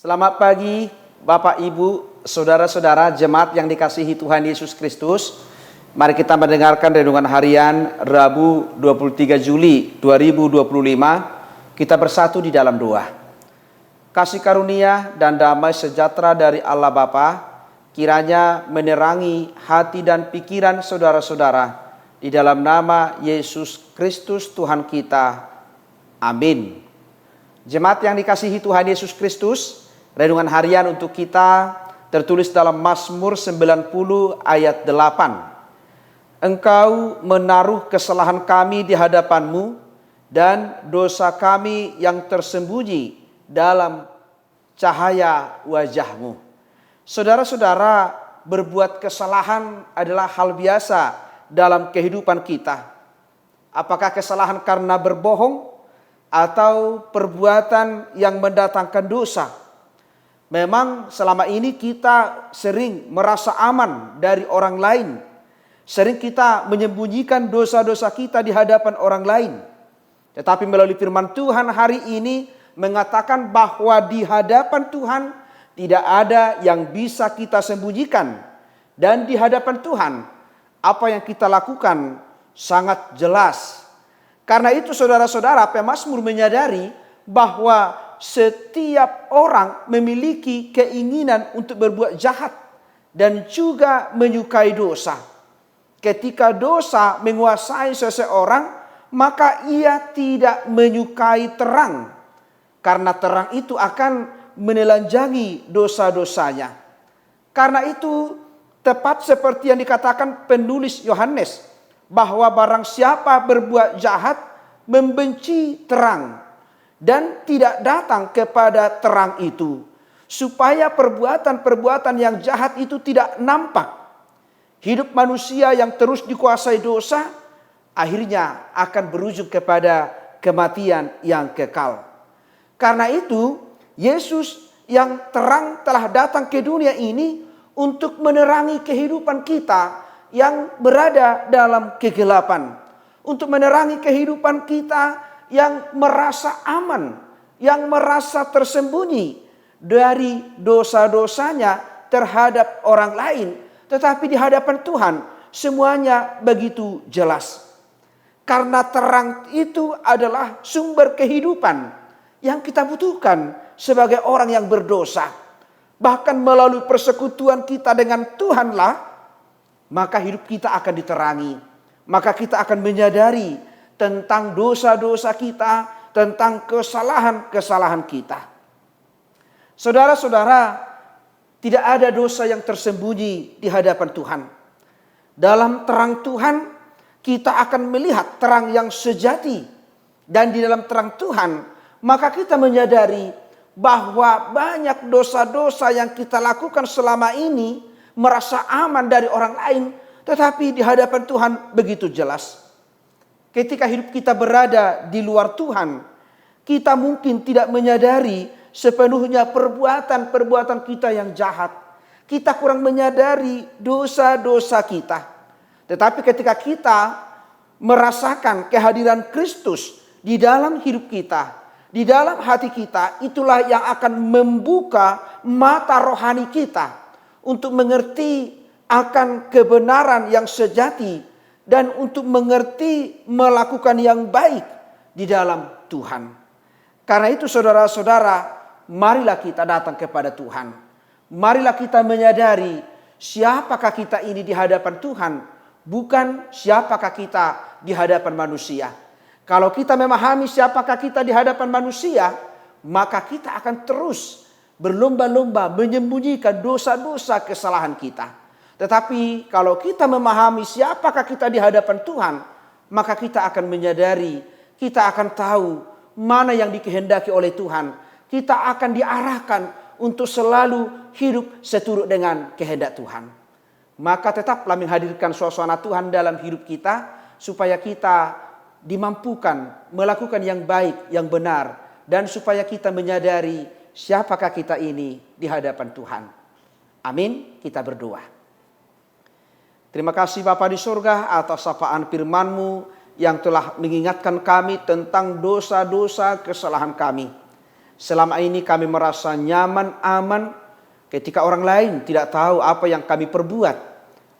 Selamat pagi Bapak Ibu, Saudara-saudara jemaat yang dikasihi Tuhan Yesus Kristus. Mari kita mendengarkan renungan harian Rabu 23 Juli 2025. Kita bersatu di dalam doa. Kasih karunia dan damai sejahtera dari Allah Bapa kiranya menerangi hati dan pikiran saudara-saudara di dalam nama Yesus Kristus Tuhan kita. Amin. Jemaat yang dikasihi Tuhan Yesus Kristus, renungan harian untuk kita tertulis dalam Mazmur 90 ayat 8. Engkau menaruh kesalahan kami di hadapan-Mu dan dosa kami yang tersembunyi dalam cahaya wajah-Mu. Saudara-saudara, berbuat kesalahan adalah hal biasa dalam kehidupan kita. Apakah kesalahan karena berbohong atau perbuatan yang mendatangkan dosa? Memang selama ini kita sering merasa aman dari orang lain. Sering kita menyembunyikan dosa-dosa kita di hadapan orang lain. Tetapi melalui firman Tuhan hari ini mengatakan bahwa di hadapan Tuhan tidak ada yang bisa kita sembunyikan. Dan di hadapan Tuhan apa yang kita lakukan sangat jelas. Karena itu saudara-saudara, pemazmur menyadari bahwa setiap orang memiliki keinginan untuk berbuat jahat dan juga menyukai dosa. Ketika dosa menguasai seseorang, maka ia tidak menyukai terang. Karena terang itu akan menelanjangi dosa-dosanya. Karena itu tepat seperti yang dikatakan penulis Yohanes, bahwa barang siapa berbuat jahat membenci terang dan tidak datang kepada terang itu, supaya perbuatan-perbuatan yang jahat itu tidak nampak. Hidup manusia yang terus dikuasai dosa akhirnya akan berujung kepada kematian yang kekal. Karena itu Yesus yang terang telah datang ke dunia ini untuk menerangi kehidupan kita yang berada dalam kegelapan, untuk menerangi kehidupan kita yang merasa aman, yang merasa tersembunyi dari dosa-dosanya terhadap orang lain, tetapi di hadapan Tuhan semuanya begitu jelas. Karena terang itu adalah sumber kehidupan yang kita butuhkan sebagai orang yang berdosa. Bahkan melalui persekutuan kita dengan Tuhanlah, maka hidup kita akan diterangi. Maka kita akan menyadari tentang dosa-dosa kita, tentang kesalahan-kesalahan kita. Saudara-saudara, tidak ada dosa yang tersembunyi di hadapan Tuhan. Dalam terang Tuhan, kita akan melihat terang yang sejati. Dan di dalam terang Tuhan, maka kita menyadari bahwa banyak dosa-dosa yang kita lakukan selama ini merasa aman dari orang lain, tetapi di hadapan Tuhan begitu jelas. Ketika hidup kita berada di luar Tuhan, kita mungkin tidak menyadari sepenuhnya perbuatan-perbuatan kita yang jahat. Kita kurang menyadari dosa-dosa kita. Tetapi ketika kita merasakan kehadiran Kristus di dalam hidup kita, di dalam hati kita, itulah yang akan membuka mata rohani kita untuk mengerti akan kebenaran yang sejati dan untuk mengerti melakukan yang baik di dalam Tuhan. Karena itu saudara-saudara, marilah kita datang kepada Tuhan. Marilah kita menyadari siapakah kita ini di hadapan Tuhan, bukan siapakah kita di hadapan manusia. Kalau kita memahami siapakah kita di hadapan manusia, maka kita akan terus berlomba-lomba menyembunyikan dosa-dosa kesalahan kita. Tetapi kalau kita memahami siapakah kita di hadapan Tuhan, maka kita akan menyadari, kita akan tahu mana yang dikehendaki oleh Tuhan. Kita akan diarahkan untuk selalu hidup seturut dengan kehendak Tuhan. Maka tetaplah menghadirkan suasana Tuhan dalam hidup kita, supaya kita dimampukan melakukan yang baik, yang benar, dan supaya kita menyadari siapakah kita ini di hadapan Tuhan. Amin, kita berdoa. Terima kasih Bapa di surga atas sapaan firman-Mu yang telah mengingatkan kami tentang dosa-dosa kesalahan kami. Selama ini kami merasa nyaman, aman ketika orang lain tidak tahu apa yang kami perbuat,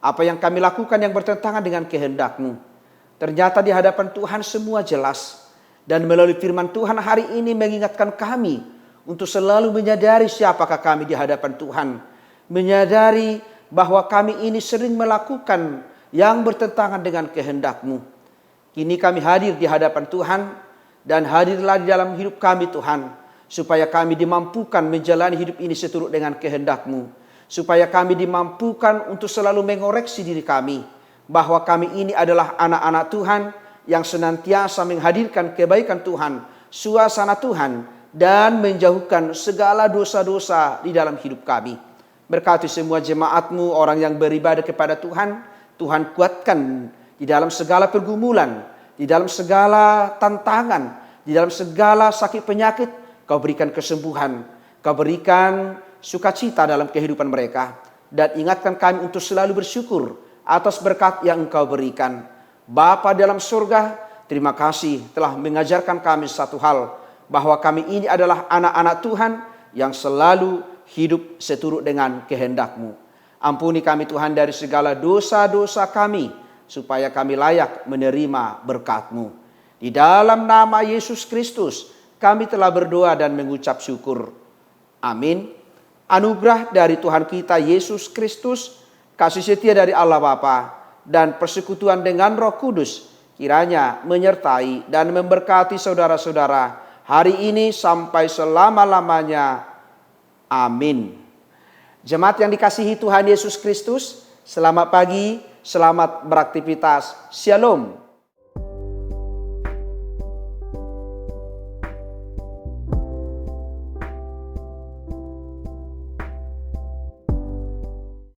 apa yang kami lakukan yang bertentangan dengan kehendak-Mu. Ternyata di hadapan Tuhan semua jelas. Dan melalui firman Tuhan hari ini mengingatkan kami untuk selalu menyadari siapakah kami di hadapan Tuhan. Menyadari bahwa kami ini sering melakukan yang bertentangan dengan kehendak-Mu. Kini kami hadir di hadapan Tuhan dan hadirlah di dalam hidup kami Tuhan. Supaya kami dimampukan menjalani hidup ini seturut dengan kehendak-Mu. Supaya kami dimampukan untuk selalu mengoreksi diri kami. Bahwa kami ini adalah anak-anak Tuhan yang senantiasa menghadirkan kebaikan Tuhan, suasana Tuhan, dan menjauhkan segala dosa-dosa di dalam hidup kami. Berkati semua jemaat-Mu, orang yang beribadah kepada Tuhan. Tuhan kuatkan di dalam segala pergumulan, di dalam segala tantangan, di dalam segala sakit penyakit. Kau berikan kesembuhan, Kau berikan sukacita dalam kehidupan mereka. Dan ingatkan kami untuk selalu bersyukur atas berkat yang Engkau berikan. Bapa dalam surga, terima kasih telah mengajarkan kami satu hal. Bahwa kami ini adalah anak-anak Tuhan yang selalu hidup seturut dengan kehendak-Mu. Ampuni kami Tuhan dari segala dosa-dosa kami, supaya kami layak menerima berkat-Mu. Di dalam nama Yesus Kristus, kami telah berdoa dan mengucap syukur. Amin. Anugerah dari Tuhan kita Yesus Kristus, kasih setia dari Allah Bapa, dan persekutuan dengan Roh Kudus kiranya menyertai dan memberkati saudara-saudara hari ini sampai selama-lamanya. Amin. Jemaat yang dikasihi Tuhan Yesus Kristus, selamat pagi, selamat beraktivitas. Shalom.